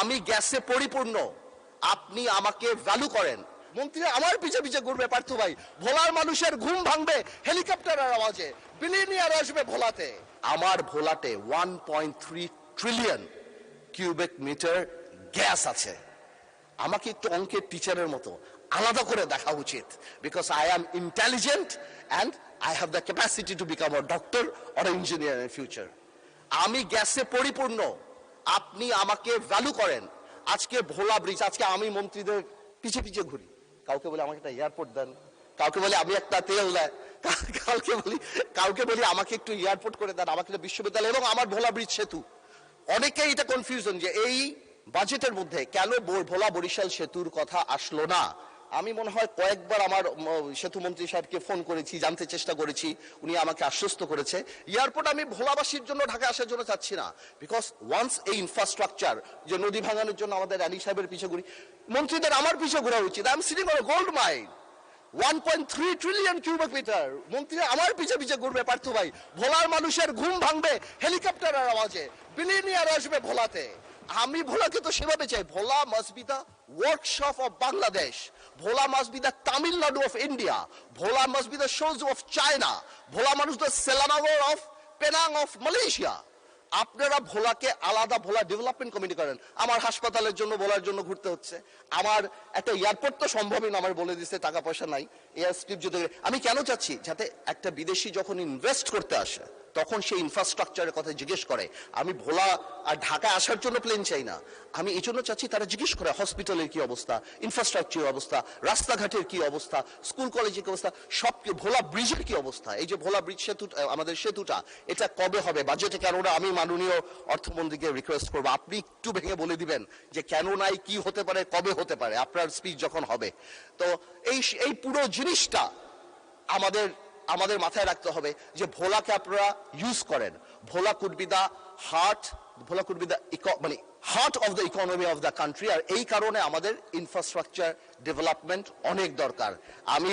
আমি গ্যাসে পরিপূর্ণ, আপনি আমাকে ভ্যালু করেন। মন্ত্রী আমার পিছে পিছে ঘুরবে পার্থ ভাই, ভোলার মানুষের ঘুম ভাঙবে হেলিকপ্টারের আওয়াজে, বিলিয়নিয়ার আসবে ভোলাতে। আমার ভোলাতে 1.3 ট্রিলিয়ন কিউবিক মিটার গ্যাস আছে। আমাকে একটু অঙ্কের টিচারের মতো আলাদা করে দেখা উচিত, because I am intelligent and I have the capacity to become a doctor or engineer in future. আমি গ্যাসে পরিপূর্ণ, আপনি আমাকে ভ্যালু করেন। আজকে ভোলা ব্রিজ, আজকে আমি মন্ত্রীদের পিছে পিছে ঘুরি, কাউকে বলে আমাকে একটা এয়ারপোর্ট দেন, কাউকে বলে আমি একটা তেল দেন, কাউকে বলি আমাকে একটু এয়ারপোর্ট করে দেন, আমাকে একটা বিশ্ববিদ্যালয় এবং আমার ভোলা ব্রিজ সেতু। অনেকেই এটা কনফিউশন যে এই বাজেটের মধ্যে কেন ভোলা বরিশাল সেতুর কথা আসলো না। আমি মনে হয় কয়েকবার আমার সেতু মন্ত্রী সাহেবকে ফোন করেছি, জানতে চেষ্টা করেছি, উনি আমাকে আশ্বস্ত করেছে এয়ারপোর্ট আমি ভোলাবাসীর জন্য ঢাকা আসার জন্য চাচ্ছি না। বিকজ ওয়ান্স এই ইনফ্রাস্ট্রাকচার, যে নদী ভাঙানোর জন্য আমাদের আলী সাহেবের পিছে ঘুরি, মন্ত্রীদের আমার পিছে ঘোরা উচিত। I am sitting on a gold mine, 1.3 trillion cubic metre. মন্ত্রী আমার পিছে পিছে ঘুরবে পার্থ ভাই, ভোলার মানুষের ঘুম ভাঙবে হেলিকপ্টারের আওয়াজে, বিলিয়নিয়ার আসবে ভোলাতে। আমি ভোলাকে তো সেভাবে চাই, Bhola must be the workshop of Bangladesh, Bhola must be the Tamil Nadu of India, Bhola must be the shoes of China, Bhola মানুষ the Selangor of Penang of Malaysia. আপনারা ভোলাকে আলাদা ভোলা ডেভেলপমেন্ট কমিটি করেন। আমার হাসপাতালের জন্য ভোলার জন্য ঘুরতে হচ্ছে, আমার একটা এয়ারপোর্ট তো সম্ভবই না, আমার বলে দিচ্ছে টাকা পয়সা নাই, এয়ার স্ট্রিপ যদি। আমি কেন চাচ্ছি, যাতে একটা বিদেশি যখন ইনভেস্ট করতে আসে তখন সেই ইনফ্রাস্ট্রাকচারের কথা জিজ্ঞেস করে। আমি ভোলা আর ঢাকা আসার জন্য প্লেন চাই না, আমি এই জন্য চাচ্ছি তারা জিজ্ঞেস করে হসপিটালের কি অবস্থা, ইনফ্রাস্ট্রাকচারের অবস্থা, রাস্তাঘাটের কি অবস্থা, স্কুল কলেজের কি অবস্থা, সব ভোলা ব্রিজের কি অবস্থা। এই যে ভোলা ব্রিজ সেতু, আমাদের সেতুটা, এটা কবে হবে বাজেটে কেন না? আমি মাননীয় অর্থমন্ত্রীকে রিকোয়েস্ট করবো আপনি একটু ভেঙে বলে দিবেন যে কেন নাই, কি হতে পারে, কবে হতে পারে, আপনার স্পিচ যখন হবে। তো এই পুরো জিনিসটা আমাদের মাথায় রাখতে হবে যে ভোলাকে আপনারা ইউজ করেন। Bhola could be the heart, Bhola could be the মানে heart of the economy of the country. আর এই কারণে আমাদের ইনফ্রাস্ট্রাকচার ডেভেলপমেন্ট অনেক দরকার। আমি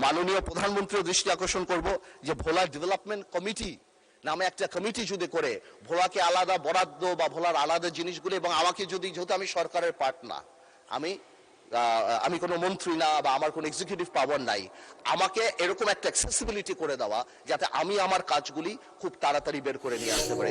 মাননীয় প্রধানমন্ত্রীর দৃষ্টি আকর্ষণ করব যে ভোলা ডেভেলপমেন্ট কমিটি নামে একটা কমিটি যদি করে ভোলাকে আলাদা বরাদ্দ বা ভোলার আলাদা জিনিসগুলো, এবং আমাকে যদি, যেহেতু আমি সরকারের পার্ট না, আমি কোনো মন্ত্রী না বা আমার কোনো এক্সিকিউটিভ পাওয়ার নাই, আমাকে এরকম একটা অ্যাক্সেসিবিলিটি করে দেওয়া যাতে আমি আমার কাজগুলি খুব তাড়াতাড়ি বের করে নিয়ে আসতে পারি।